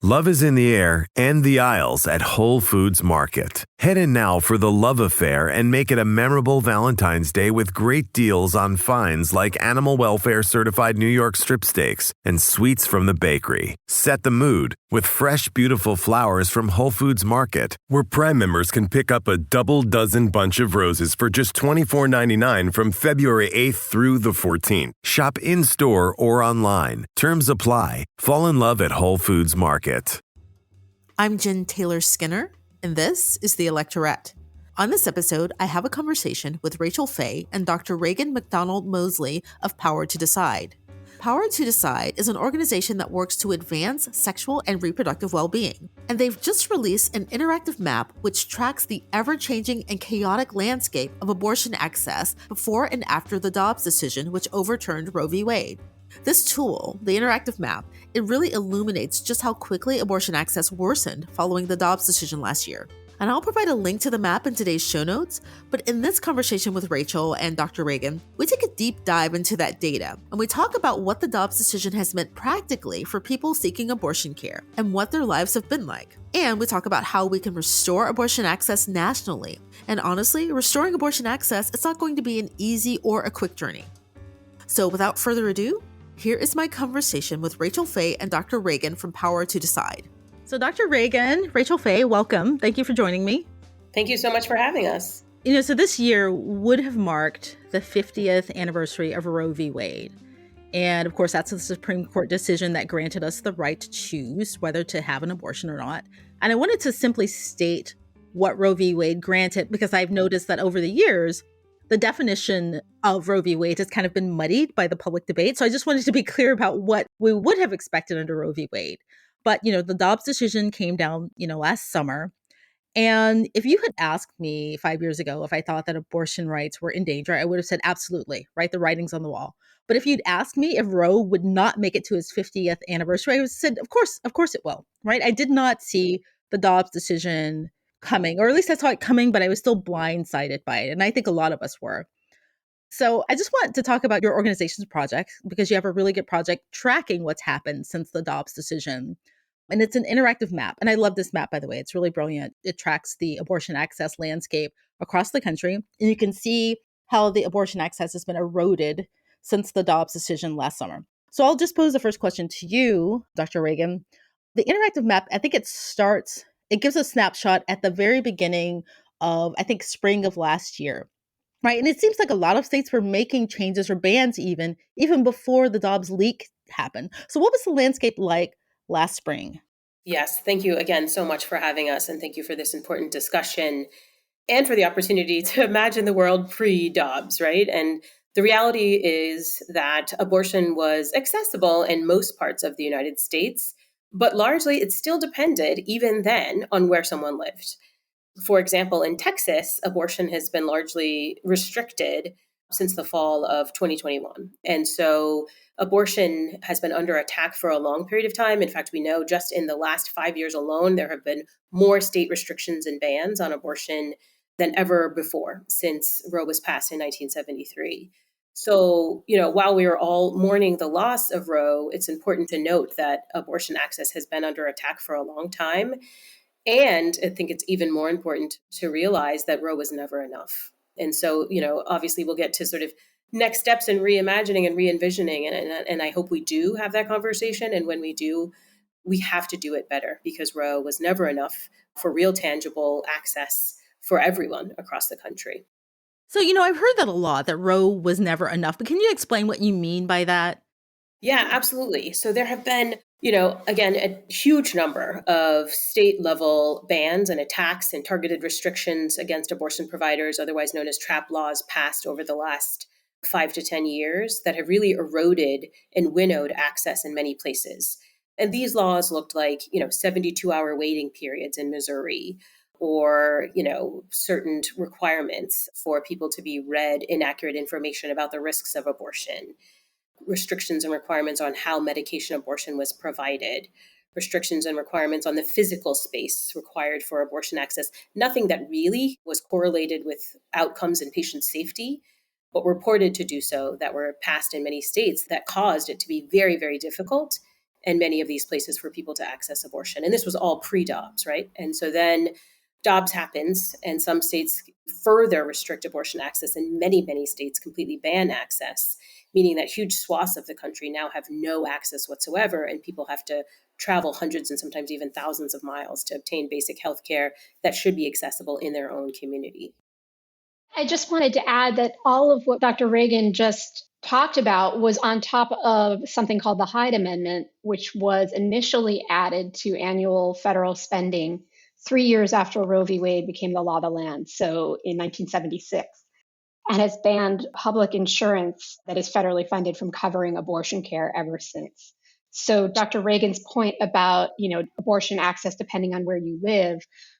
Love is in the air and the aisles at Whole Foods Market. Head in now for the love affair and make it a memorable Valentine's Day with great deals on finds like animal welfare certified New York strip steaks and sweets from the bakery. Set the mood with fresh, beautiful flowers from Whole Foods Market, where Prime members can pick up a double dozen bunch of roses for just $24.99 from February 8th through the 14th. Shop in-store or online. Terms apply. Fall in love at Whole Foods Market. I'm Jen Taylor Skinner, and this is the Electorette. On this episode, I have a conversation with Rachel Fay and Dr. Raegan McDonald Mosley of Power to Decide. Power to Decide is an organization that works to advance sexual and reproductive well-being, and they've just released an interactive map which tracks the ever-changing and chaotic landscape of abortion access before and after the Dobbs decision, which overturned Roe v. Wade. This tool, the interactive map, it really illuminates just how quickly abortion access worsened following the Dobbs decision last year. And I'll provide a link to the map in today's show notes, but in this conversation with Rachel and Dr. Raegan, we take a deep dive into that data, and we talk about what the Dobbs decision has meant practically for people seeking abortion care and what their lives have been like. And we talk about how we can restore abortion access nationally. And honestly, restoring abortion access is not going to be an easy or a quick journey. So without further ado, here is my conversation with Rachel Fay and Dr. Raegan from Power to Decide. So Dr. Raegan, Rachel Fay, welcome. Thank you for joining me. Thank you so much for having us. So this year would have marked the 50th anniversary of Roe v. Wade. And of course, that's the Supreme Court decision that granted us the right to choose whether to have an abortion or not. And I wanted to simply state what Roe v. Wade granted, because I've noticed that over the years, the definition of Roe v. Wade has kind of been muddied by the public debate. So I just wanted to be clear about what we would have expected under Roe v. Wade. But, the Dobbs decision came down, last summer. And if you had asked me 5 years ago if I thought that abortion rights were in danger, I would have said absolutely, right? The writing's on the wall. But if you'd asked me if Roe would not make it to his 50th anniversary, I would have said, of course it will, right? I did not see the Dobbs decision coming, or at least I saw it coming, but I was still blindsided by it. And I think a lot of us were. So I just want to talk about your organization's project, because you have a really good project tracking what's happened since the Dobbs decision. And it's an interactive map. And I love this map, by the way. It's really brilliant. It tracks the abortion access landscape across the country. And you can see how the abortion access has been eroded since the Dobbs decision last summer. So I'll just pose the first question to you, Dr. Raegan. The interactive map, I think it gives a snapshot at the very beginning of, I think, spring of last year, right? And it seems like a lot of states were making changes or bans even before the Dobbs leak happened. So what was the landscape like last spring? Yes, thank you again so much for having us, and thank you for this important discussion and for the opportunity to imagine the world pre-Dobbs, right? And the reality is that abortion was accessible in most parts of the United States, but largely it still depended, even then, on where someone lived. For example, in Texas, abortion has been largely restricted since the fall of 2021. And so abortion has been under attack for a long period of time. In fact, we know just in the last 5 years alone, there have been more state restrictions and bans on abortion than ever before since Roe was passed in 1973. So, while we are all mourning the loss of Roe, it's important to note that abortion access has been under attack for a long time. And I think it's even more important to realize that Roe was never enough. And so, obviously we'll get to sort of next steps in reimagining and re-envisioning. And I hope we do have that conversation. And when we do, we have to do it better, because Roe was never enough for real tangible access for everyone across the country. So, I've heard that a lot, that Roe was never enough. But can you explain what you mean by that? Yeah, absolutely. So there have been, again, a huge number of state level bans and attacks and targeted restrictions against abortion providers, otherwise known as trap laws, passed over the last 5 to 10 years that have really eroded and winnowed access in many places. And these laws looked like, 72-hour waiting periods in Missouri, or, certain requirements for people to be read inaccurate information about the risks of abortion, restrictions and requirements on how medication abortion was provided, restrictions and requirements on the physical space required for abortion access, nothing that really was correlated with outcomes and patient safety, but reported to do so, that were passed in many states that caused it to be very, very difficult and many of these places for people to access abortion. And this was all pre-Dobbs, right? And so then Dobbs happens, and some states further restrict abortion access, and many, many states completely ban access, meaning that huge swaths of the country now have no access whatsoever, and people have to travel hundreds and sometimes even thousands of miles to obtain basic health care that should be accessible in their own community. I just wanted to add that all of what Dr. Raegan just talked about was on top of something called the Hyde Amendment, which was initially added to annual federal spending 3 years after Roe v. Wade became the law of the land, so in 1976, and has banned public insurance that is federally funded from covering abortion care ever since. So Dr. Raegan's point about, abortion access depending on where you live,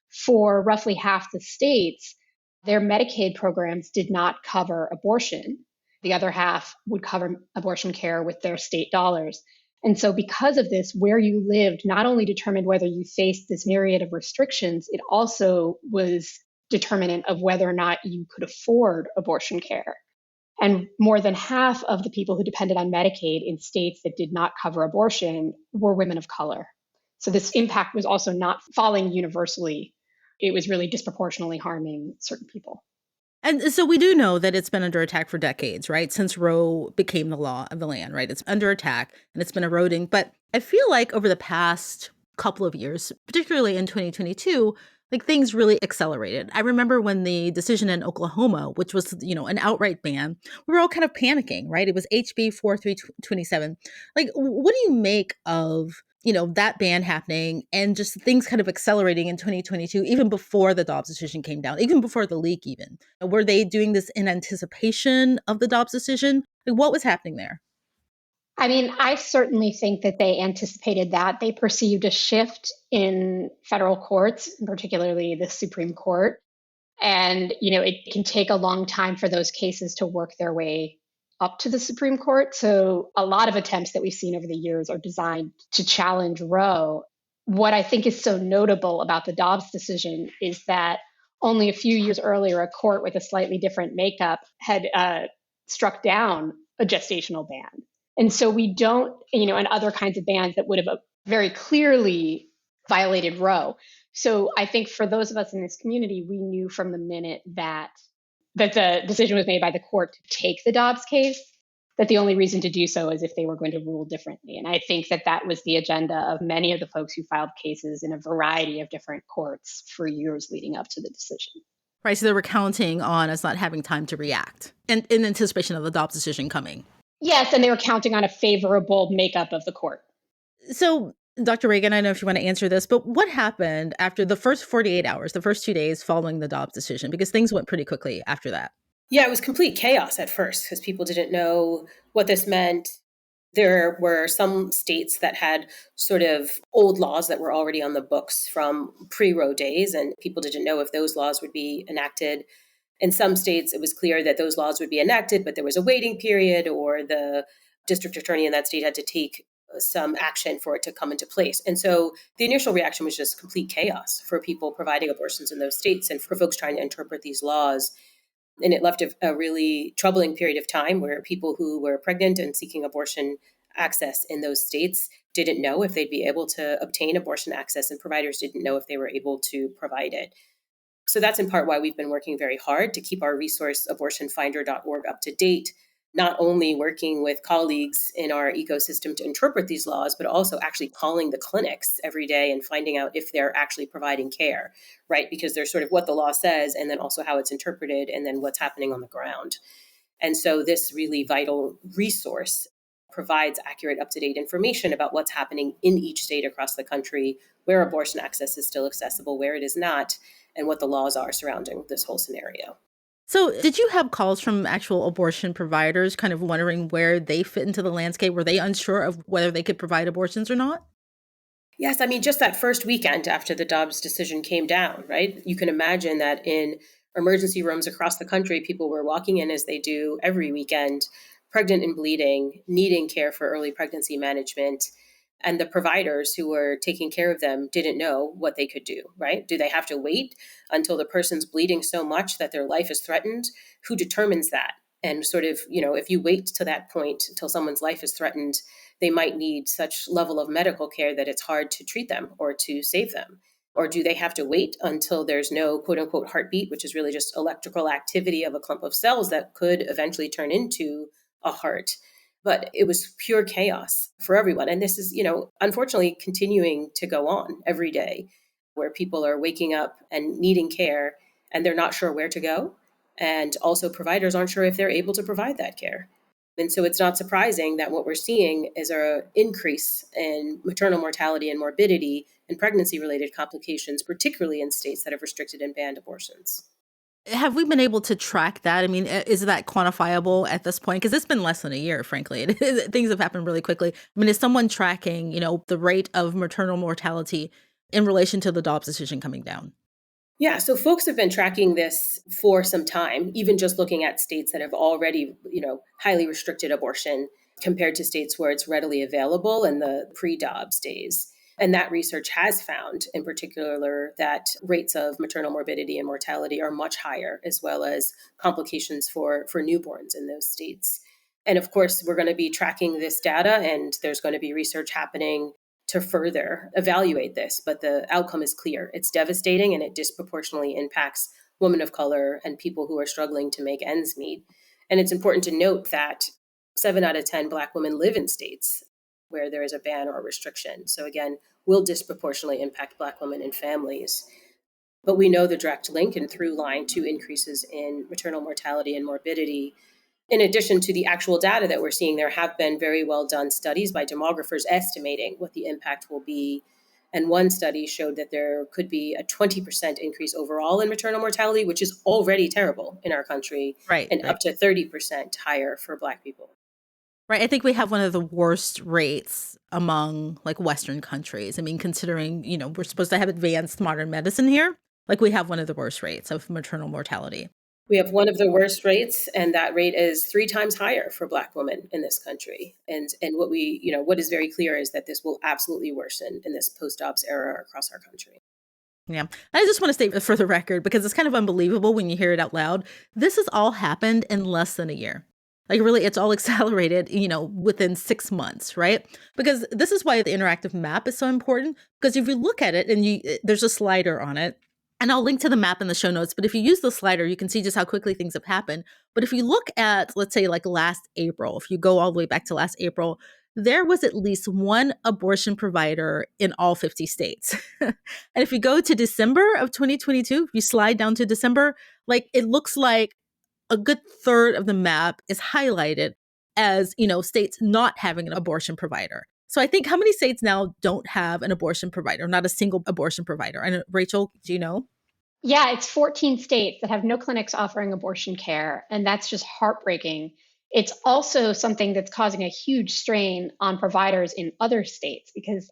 for roughly half the states, their Medicaid programs did not cover abortion. The other half would cover abortion care with their state dollars. And so because of this, where you lived not only determined whether you faced this myriad of restrictions, it also was determinant of whether or not you could afford abortion care. And more than half of the people who depended on Medicaid in states that did not cover abortion were women of color. So this impact was also not falling universally. It was really disproportionately harming certain people. And so we do know that it's been under attack for decades, right? Since Roe became the law of the land, right? It's under attack and it's been eroding. But I feel like over the past couple of years, particularly in 2022, like things really accelerated. I remember when the decision in Oklahoma, which was, an outright ban, we were all kind of panicking, right? It was HB 4327. Like, what do you make of that ban happening and just things kind of accelerating in 2022, even before the Dobbs decision came down, even before the leak even? Were they doing this in anticipation of the Dobbs decision? Like, what was happening there? I mean, I certainly think that they anticipated that. They perceived a shift in federal courts, particularly the Supreme Court. And, it can take a long time for those cases to work their way up to the Supreme Court. So a lot of attempts that we've seen over the years are designed to challenge Roe. What I think is so notable about the Dobbs decision is that only a few years earlier, a court with a slightly different makeup had struck down a gestational ban. And so we don't, and other kinds of bans that would have very clearly violated Roe. So I think for those of us in this community, we knew from the minute that the decision was made by the court to take the Dobbs case, that the only reason to do so is if they were going to rule differently. And I think that was the agenda of many of the folks who filed cases in a variety of different courts for years leading up to the decision. Right. So they were counting on us not having time to react and in anticipation of the Dobbs decision coming. Yes, and they were counting on a favorable makeup of the court. So, Dr. Raegan, I don't know if you want to answer this, but what happened after the first 48 hours, the first 2 days following the Dobbs decision? Because things went pretty quickly after that. Yeah, it was complete chaos at first because people didn't know what this meant. There were some states that had sort of old laws that were already on the books from pre-Roe days, and people didn't know if those laws would be enacted. In some states, it was clear that those laws would be enacted, but there was a waiting period, or the district attorney in that state had to take some action for it to come into place. And so the initial reaction was just complete chaos for people providing abortions in those states and for folks trying to interpret these laws. And it left a really troubling period of time where people who were pregnant and seeking abortion access in those states didn't know if they'd be able to obtain abortion access, and providers didn't know if they were able to provide it. So that's in part why we've been working very hard to keep our resource abortionfinder.org up to date, not only working with colleagues in our ecosystem to interpret these laws, but also actually calling the clinics every day and finding out if they're actually providing care, right? Because there's sort of what the law says and then also how it's interpreted and then what's happening on the ground. And so this really vital resource provides accurate, up-to-date information about what's happening in each state across the country, where abortion access is still accessible, where it is not, and what the laws are surrounding this whole scenario. So did you have calls from actual abortion providers kind of wondering where they fit into the landscape? Were they unsure of whether they could provide abortions or not? Yes, I mean, just that first weekend after the Dobbs decision came down, right? You can imagine that in emergency rooms across the country, people were walking in as they do every weekend, pregnant and bleeding, needing care for early pregnancy management. And the providers who were taking care of them didn't know what they could do, right? Do they have to wait until the person's bleeding so much that their life is threatened? Who determines that? And sort of, if you wait to that point until someone's life is threatened, they might need such level of medical care that it's hard to treat them or to save them? Or do they have to wait until there's no quote unquote heartbeat, which is really just electrical activity of a clump of cells that could eventually turn into a heart? But it was pure chaos for everyone. And this is, unfortunately continuing to go on every day, where people are waking up and needing care and they're not sure where to go. And also providers aren't sure if they're able to provide that care. And so it's not surprising that what we're seeing is an increase in maternal mortality and morbidity and pregnancy-related complications, particularly in states that have restricted and banned abortions. Have we been able to track that? I mean, is that quantifiable at this point? Because it's been less than a year, frankly. Things have happened really quickly. I mean, is someone tracking, the rate of maternal mortality in relation to the Dobbs decision coming down? Yeah, so folks have been tracking this for some time, even just looking at states that have already, highly restricted abortion compared to states where it's readily available in the pre-Dobbs days. And that research has found, in particular, that rates of maternal morbidity and mortality are much higher, as well as complications for newborns in those states. And of course, we're going to be tracking this data, and there's going to be research happening to further evaluate this. But the outcome is clear. It's devastating, and it disproportionately impacts women of color and people who are struggling to make ends meet. And it's important to note that 7 out of 10 Black women live in states where there is a ban or a restriction. So again, will disproportionately impact Black women and families. But we know the direct link and through line to increases in maternal mortality and morbidity. In addition to the actual data that we're seeing, there have been very well done studies by demographers estimating what the impact will be. And one study showed that there could be a 20% increase overall in maternal mortality, which is already terrible in our country, and up to 30% higher for Black people. Right. I think we have one of the worst rates among Western countries. I mean, considering, we're supposed to have advanced modern medicine here, we have one of the worst rates of maternal mortality. We have one of the worst rates, and that rate is 3 times higher for Black women in this country. And what is very clear is that this will absolutely worsen in this post-Dobbs era across our country. Yeah. I just want to state for the record, because it's kind of unbelievable when you hear it out loud. This has all happened in less than a year. Really, it's all accelerated, within 6 months, right? Because this is why the interactive map is so important. Because if you look at it and there's a slider on it, and I'll link to the map in the show notes, but if you use the slider, you can see just how quickly things have happened. But if you look at, let's say, last April, if you go all the way back to last April, there was at least one abortion provider in all 50 states. And if you go to December of 2022, if you slide down to December, it looks like a good third of the map is highlighted as, states not having an abortion provider. So I think how many states now don't have an abortion provider, not a single abortion provider? And Rachel, do you know? Yeah, it's 14 states that have no clinics offering abortion care. And that's just heartbreaking. It's also something that's causing a huge strain on providers in other states, because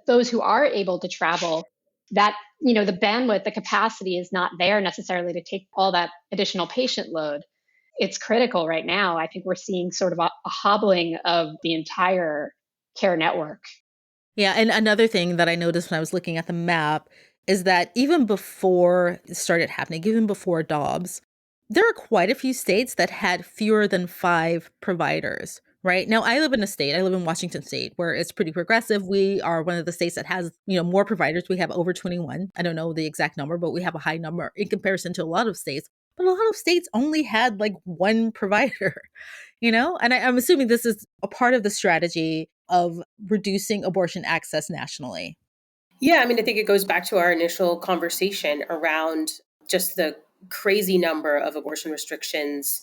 those who are able to travel, that, the bandwidth, the capacity is not there necessarily to take all that additional patient load. It's critical right now. I think we're seeing sort of a hobbling of the entire care network. Yeah. And another thing that I noticed when I was looking at the map is that even before it started happening, even before Dobbs, there are quite a few states that had fewer than 5 providers. Right now, I live in Washington State, where it's pretty progressive. We are one of the states that has, more providers. We have over 21. I don't know the exact number, but we have a high number in comparison to a lot of states. But a lot of states only had one provider, and I'm assuming this is a part of the strategy of reducing abortion access nationally. Yeah, I think it goes back to our initial conversation around just the crazy number of abortion restrictions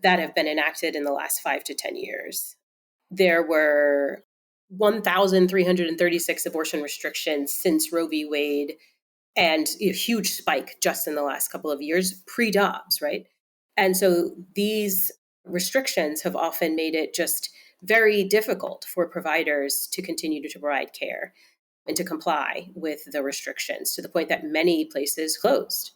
that have been enacted in the last 5 to 10 years. There were 1,336 abortion restrictions since Roe v. Wade, and a huge spike just in the last couple of years, pre-Dobbs, right? And so these restrictions have often made it just very difficult for providers to continue to provide care and to comply with the restrictions, to the point that many places closed.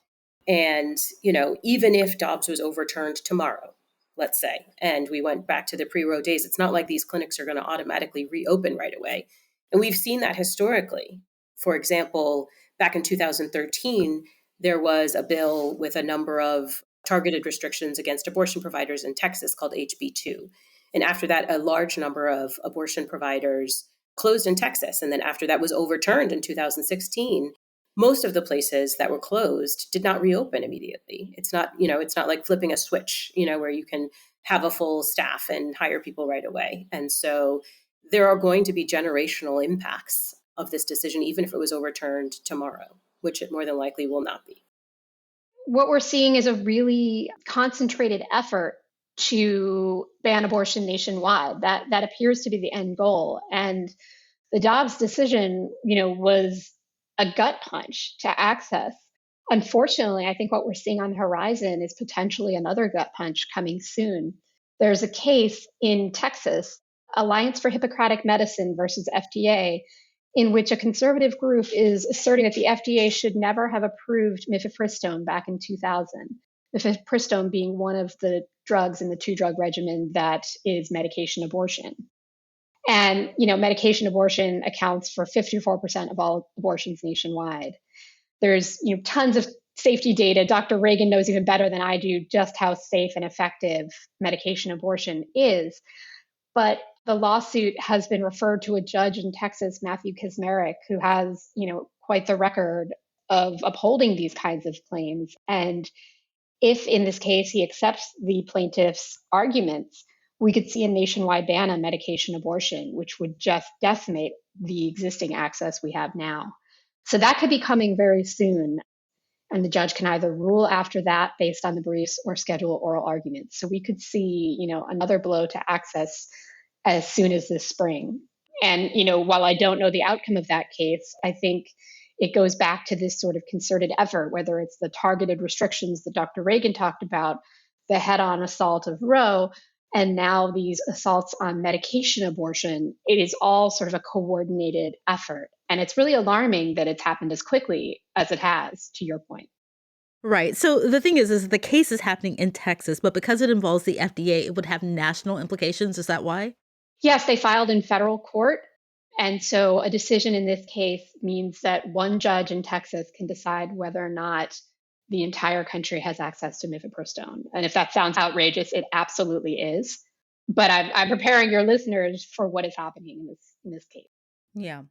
And, even if Dobbs was overturned tomorrow, let's say, and we went back to the pre-Roe days, it's not like these clinics are going to automatically reopen right away. And we've seen that historically. For example, back in 2013, there was a bill with a number of targeted restrictions against abortion providers in Texas called HB2. And after that, a large number of abortion providers closed in Texas. And then after that was overturned in 2016, most of the places that were closed did not reopen immediately. It's not, it's not like flipping a switch, where you can have a full staff and hire people right away. And so there are going to be generational impacts of this decision, even if it was overturned tomorrow, which it more than likely will not be. What we're seeing is a really concentrated effort to ban abortion nationwide. That appears to be the end goal. And the Dobbs decision, was a gut punch to access. Unfortunately, I think what we're seeing on the horizon is potentially another gut punch coming soon. There's a case in Texas, Alliance for Hippocratic Medicine versus FDA, in which a conservative group is asserting that the FDA should never have approved mifepristone back in 2000. Mifepristone being one of the drugs in the 2-drug regimen that is medication abortion. And, medication abortion accounts for 54% of all abortions nationwide. There's, tons of safety data. Dr. Raegan knows even better than I do just how safe and effective medication abortion is. But the lawsuit has been referred to a judge in Texas, Matthew Kaczmarek, who has, quite the record of upholding these kinds of claims. And if in this case he accepts the plaintiff's arguments, we could see a nationwide ban on medication abortion, which would just decimate the existing access we have now. So that could be coming very soon. And the judge can either rule after that based on the briefs or schedule oral arguments. So we could see, another blow to access as soon as this spring. And, while I don't know the outcome of that case, I think it goes back to this sort of concerted effort, whether it's the targeted restrictions that Dr. Raegan talked about, the head-on assault of Roe, and now these assaults on medication abortion. It is all sort of a coordinated effort. And it's really alarming that it's happened as quickly as it has, to your point. Right. So the thing is the case is happening in Texas, but because it involves the FDA, it would have national implications. Is that why? Yes, they filed in federal court. And so a decision in this case means that one judge in Texas can decide whether or not the entire country has access to mifepristone. And if that sounds outrageous, it absolutely is. But I'm preparing your listeners for what is happening in this case. Yeah.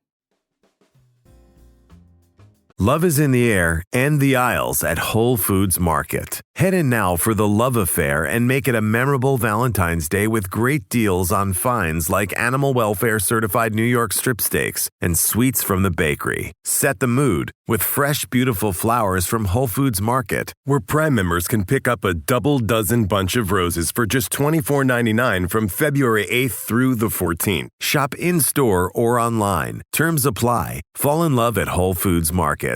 Love is in the air and the aisles at Whole Foods Market. Head in now for the love affair and make it a memorable Valentine's Day with great deals on finds like animal welfare certified New York strip steaks and sweets from the bakery. Set the mood with fresh, beautiful flowers from Whole Foods Market, where Prime members can pick up a double dozen bunch of roses for just $24.99 from February 8th through the 14th. Shop in-store or online. Terms apply. Fall in love at Whole Foods Market.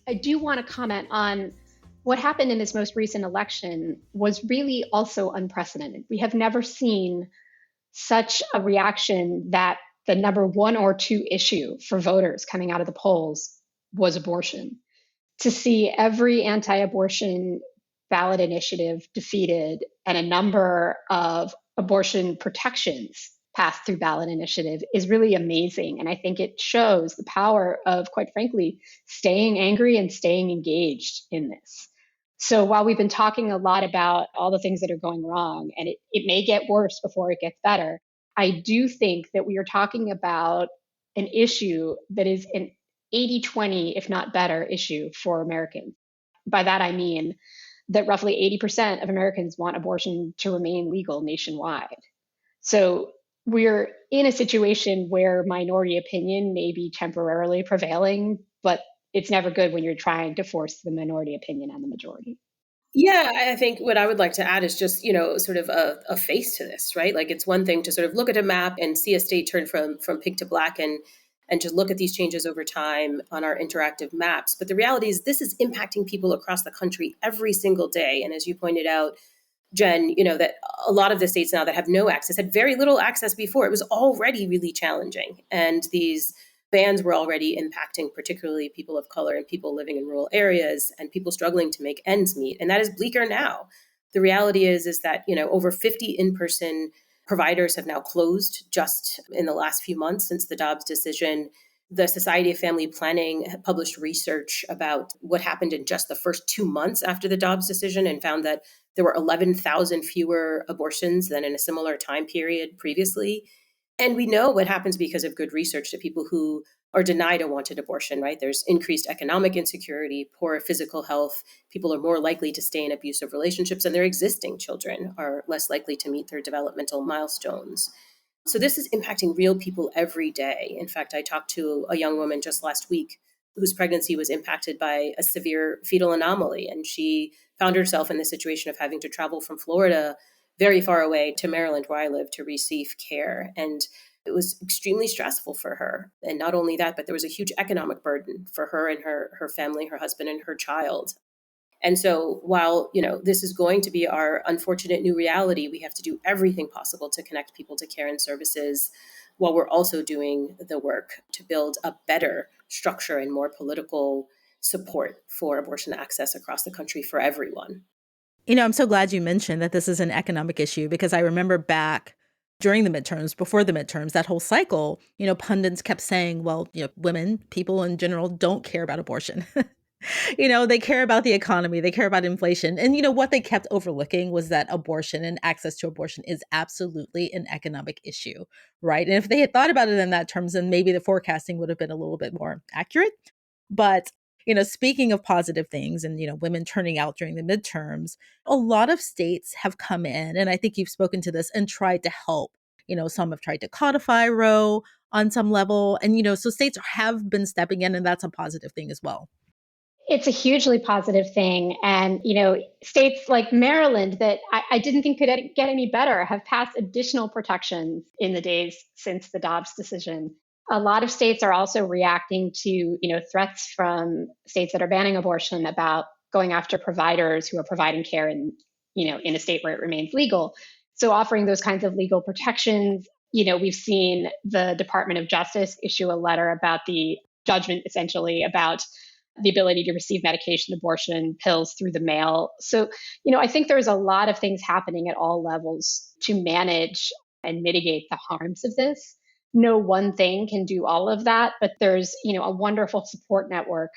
I do want to comment on what happened in this most recent election was really also unprecedented. We have never seen such a reaction that the number 1 or 2 issue for voters coming out of the polls was abortion. To see every anti-abortion ballot initiative defeated and a number of abortion protections passed through ballot initiative is really amazing. And I think it shows the power of, quite frankly, staying angry and staying engaged in this. So while we've been talking a lot about all the things that are going wrong, and it may get worse before it gets better, I do think that we are talking about an issue that is an 80-20, if not better, issue for Americans. By that, I mean that roughly 80% of Americans want abortion to remain legal nationwide. So we're in a situation where minority opinion may be temporarily prevailing, but it's never good when you're trying to force the minority opinion on the majority. Yeah, I think what I would like to add is just, sort of a face to this, right? Like it's one thing to sort of look at a map and see a state turn from pink to black and just look at these changes over time on our interactive maps. But the reality is this is impacting people across the country every single day. And as you pointed out, Jen, that a lot of the states now that have no access had very little access before. It was already really challenging. And these bans were already impacting particularly people of color and people living in rural areas and people struggling to make ends meet. And that is bleaker now. The reality is that, over 50 in-person providers have now closed just in the last few months since the Dobbs decision. The Society of Family Planning published research about what happened in just the first 2 months after the Dobbs decision and found that there were 11,000 fewer abortions than in a similar time period previously. And we know what happens because of good research to people who are denied a wanted abortion, right? There's increased economic insecurity, poor physical health. People are more likely to stay in abusive relationships, and their existing children are less likely to meet their developmental milestones. So this is impacting real people every day. In fact, I talked to a young woman just last week whose pregnancy was impacted by a severe fetal anomaly. And she found herself in the situation of having to travel from Florida very far away to Maryland, where I live, to receive care. And it was extremely stressful for her. And not only that, but there was a huge economic burden for her and her family, her husband and her child. And so while, this is going to be our unfortunate new reality, we have to do everything possible to connect people to care and services while we're also doing the work to build a better structure and more political support for abortion access across the country for everyone. I'm so glad you mentioned that this is an economic issue, because I remember back during the midterms, before the midterms, that whole cycle, pundits kept saying, well, women, people in general don't care about abortion. They care about the economy, they care about inflation. And what they kept overlooking was that abortion and access to abortion is absolutely an economic issue, right? And if they had thought about it in that terms, then maybe the forecasting would have been a little bit more accurate. But speaking of positive things and, women turning out during the midterms, a lot of states have come in, and I think you've spoken to this, and tried to help. Some have tried to codify Roe on some level. And, so states have been stepping in, and that's a positive thing as well. It's a hugely positive thing. And, states like Maryland that I didn't think could get any better have passed additional protections in the days since the Dobbs decision. A lot of states are also reacting to, threats from states that are banning abortion about going after providers who are providing care in a state where it remains legal. So offering those kinds of legal protections, we've seen the Department of Justice issue a letter about the judgment, essentially about the ability to receive medication, abortion, pills through the mail. So, I think there's a lot of things happening at all levels to manage and mitigate the harms of this. No one thing can do all of that, but there's, a wonderful support network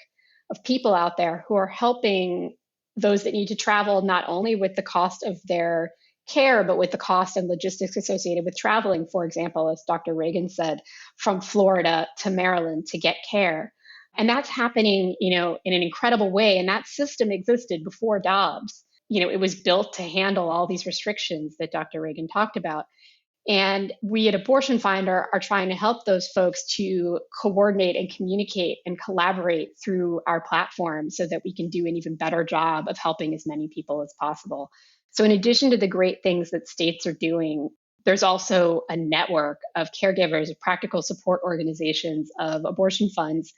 of people out there who are helping those that need to travel, not only with the cost of their care, but with the cost and logistics associated with traveling, for example, as Dr. Raegan said, from Florida to Maryland to get care. And that's happening, in an incredible way. And that system existed before Dobbs. It was built to handle all these restrictions that Dr. Raegan talked about. And we at Abortion Finder are trying to help those folks to coordinate and communicate and collaborate through our platform so that we can do an even better job of helping as many people as possible. So in addition to the great things that states are doing, there's also a network of caregivers, of practical support organizations, of abortion funds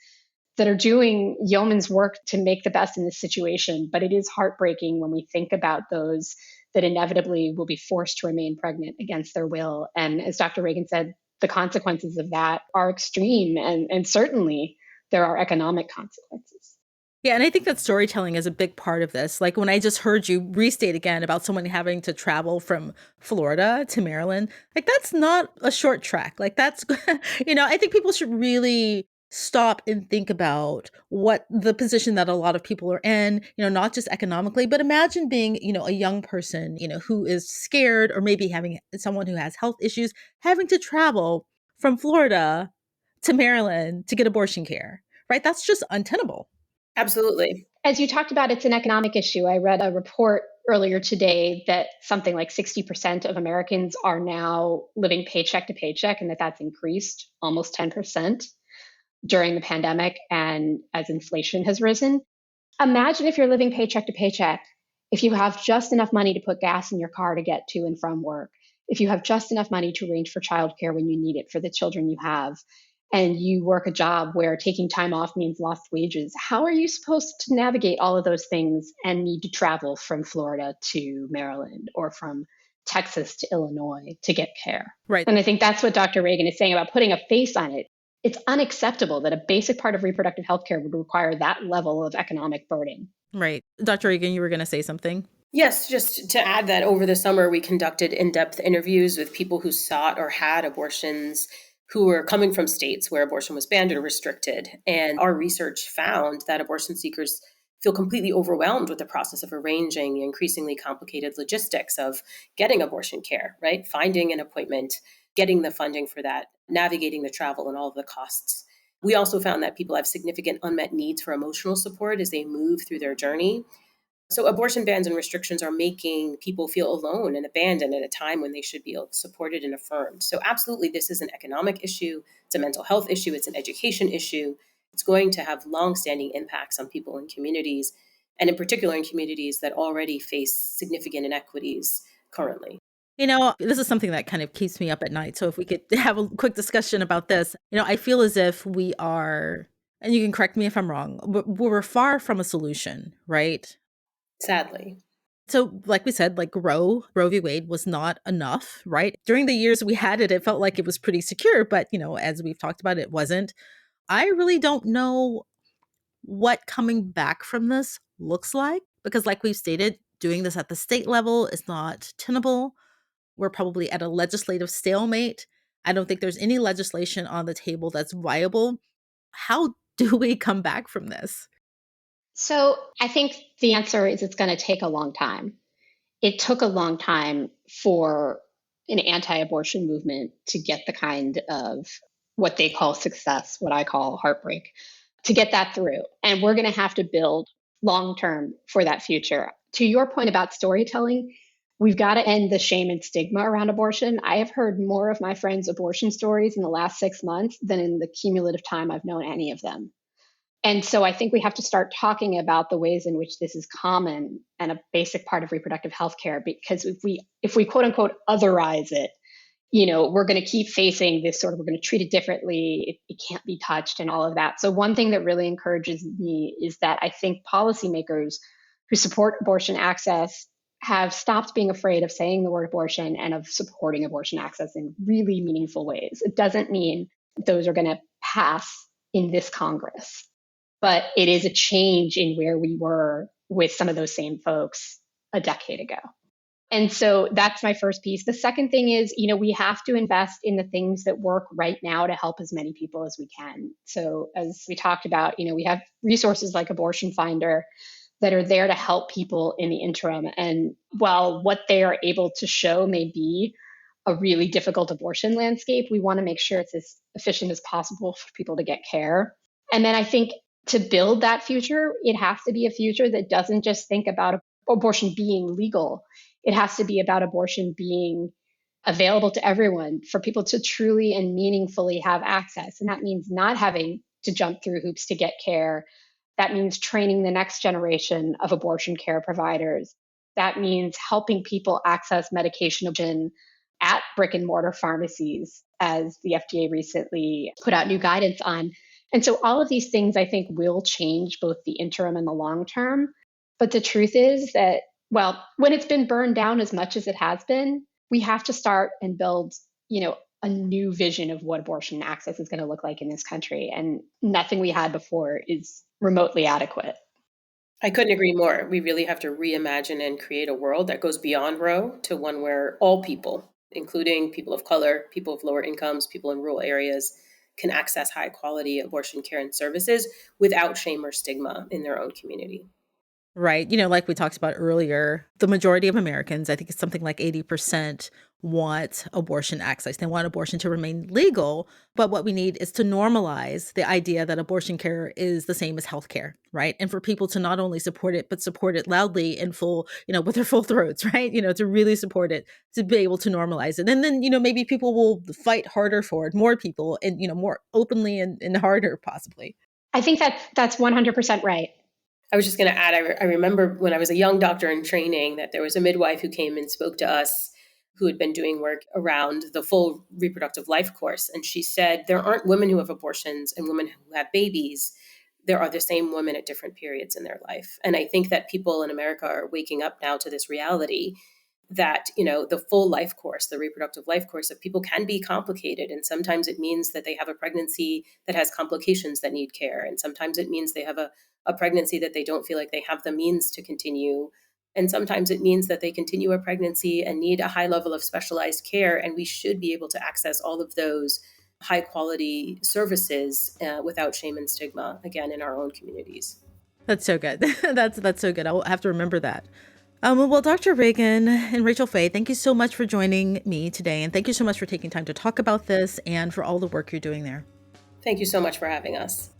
that are doing yeoman's work to make the best in this situation. But it is heartbreaking when we think about those that inevitably will be forced to remain pregnant against their will. And as Dr. Raegan said, the consequences of that are extreme. And certainly there are economic consequences. Yeah, and I think that storytelling is a big part of this. Like when I just heard you restate again about someone having to travel from Florida to Maryland, like that's not a short trek. Like that's, I think people should really stop and think about what the position that a lot of people are in, not just economically, but imagine being, a young person, who is scared, or maybe having someone who has health issues, having to travel from Florida to Maryland to get abortion care, right? That's just untenable. Absolutely. As you talked about, it's an economic issue. I read a report earlier today that something like 60% of Americans are now living paycheck to paycheck, and that's increased almost 10% during the pandemic and as inflation has risen. Imagine if you're living paycheck to paycheck, if you have just enough money to put gas in your car to get to and from work, if you have just enough money to arrange for childcare when you need it for the children you have, and you work a job where taking time off means lost wages, how are you supposed to navigate all of those things and need to travel from Florida to Maryland or from Texas to Illinois to get care? Right. And I think that's what Dr. Raegan is saying about putting a face on it. It's unacceptable that a basic part of reproductive health care would require that level of economic burden. Right. Dr. Raegan, you were going to say something? Yes, just to add that over the summer, we conducted in-depth interviews with people who sought or had abortions who were coming from states where abortion was banned or restricted. And our research found that abortion seekers feel completely overwhelmed with the process of arranging the increasingly complicated logistics of getting abortion care, right? Finding an appointment, getting the funding for that, navigating the travel and all of the costs. We also found that people have significant unmet needs for emotional support as they move through their journey. So abortion bans and restrictions are making people feel alone and abandoned at a time when they should be supported and affirmed. So absolutely, this is an economic issue. It's a mental health issue. It's an education issue. It's going to have longstanding impacts on people and communities, and in particular in communities that already face significant inequities currently. This is something that kind of keeps me up at night. So if we could have a quick discussion about this, I feel as if we are, and you can correct me if I'm wrong, but we're far from a solution, right? Sadly. So like we said, like Roe v. Wade was not enough, right? During the years we had it, it felt like it was pretty secure, but as we've talked about, it wasn't. I really don't know what coming back from this looks like, because like we've stated, doing this at the state level is not tenable. We're probably at a legislative stalemate. I don't think there's any legislation on the table that's viable. How do we come back from this? So I think the answer is it's going to take a long time. It took a long time for an anti-abortion movement to get the kind of what they call success, what I call heartbreak, to get that through. And we're going to have to build long-term for that future. To your point about storytelling, we've got to end the shame and stigma around abortion. I have heard more of my friends' abortion stories in the last 6 months than in the cumulative time I've known any of them. And so I think we have to start talking about the ways in which this is common and a basic part of reproductive health care, because if we quote unquote otherize it, we're going to keep facing this sort of, we're going to treat it differently. It can't be touched and all of that. So one thing that really encourages me is that I think policymakers who support abortion access have stopped being afraid of saying the word abortion and of supporting abortion access in really meaningful ways. It doesn't mean those are going to pass in this Congress, but it is a change in where we were with some of those same folks a decade ago. And so that's my first piece. The second thing is, we have to invest in the things that work right now to help as many people as we can. So as we talked about, we have resources like Abortion Finder that are there to help people in the interim. And while what they are able to show may be a really difficult abortion landscape, we want to make sure it's as efficient as possible for people to get care. And then I think to build that future, it has to be a future that doesn't just think about abortion being legal. It has to be about abortion being available to everyone, for people to truly and meaningfully have access. And that means not having to jump through hoops to get care. That means training the next generation of abortion care providers. That means helping people access medication at brick and mortar pharmacies, as the FDA recently put out new guidance on. And so all of these things, I think, will change both the interim and the long term. But the truth is that, well, when it's been burned down as much as it has been, we have to start and build, a new vision of what abortion access is going to look like in this country. And nothing we had before is remotely adequate. I couldn't agree more. We really have to reimagine and create a world that goes beyond Roe to one where all people, including people of color, people of lower incomes, people in rural areas, can access high quality abortion care and services without shame or stigma in their own community. Right. Like we talked about earlier, the majority of Americans, I think it's something like 80%, want abortion access. They want abortion to remain legal. But what we need is to normalize the idea that abortion care is the same as healthcare, right? And for people to not only support it, but support it loudly and full, with their full throats, right? To really support it, to be able to normalize it. And then, maybe people will fight harder for it, more people, and, more openly and harder, possibly. I think that's 100% right. I was just going to add, I remember when I was a young doctor in training that there was a midwife who came and spoke to us who had been doing work around the full reproductive life course. And she said, there aren't women who have abortions and women who have babies. There are the same women at different periods in their life. And I think that people in America are waking up now to this reality that, the full life course, the reproductive life course of people can be complicated. And sometimes it means that they have a pregnancy that has complications that need care. And sometimes it means they have a pregnancy that they don't feel like they have the means to continue. And sometimes it means that they continue a pregnancy and need a high level of specialized care. And we should be able to access all of those high quality services without shame and stigma, again, in our own communities. That's so good. That's so good. I'll have to remember that. Well, Dr. Raegan and Rachel Faye, thank you so much for joining me today. And thank you so much for taking time to talk about this and for all the work you're doing there. Thank you so much for having us.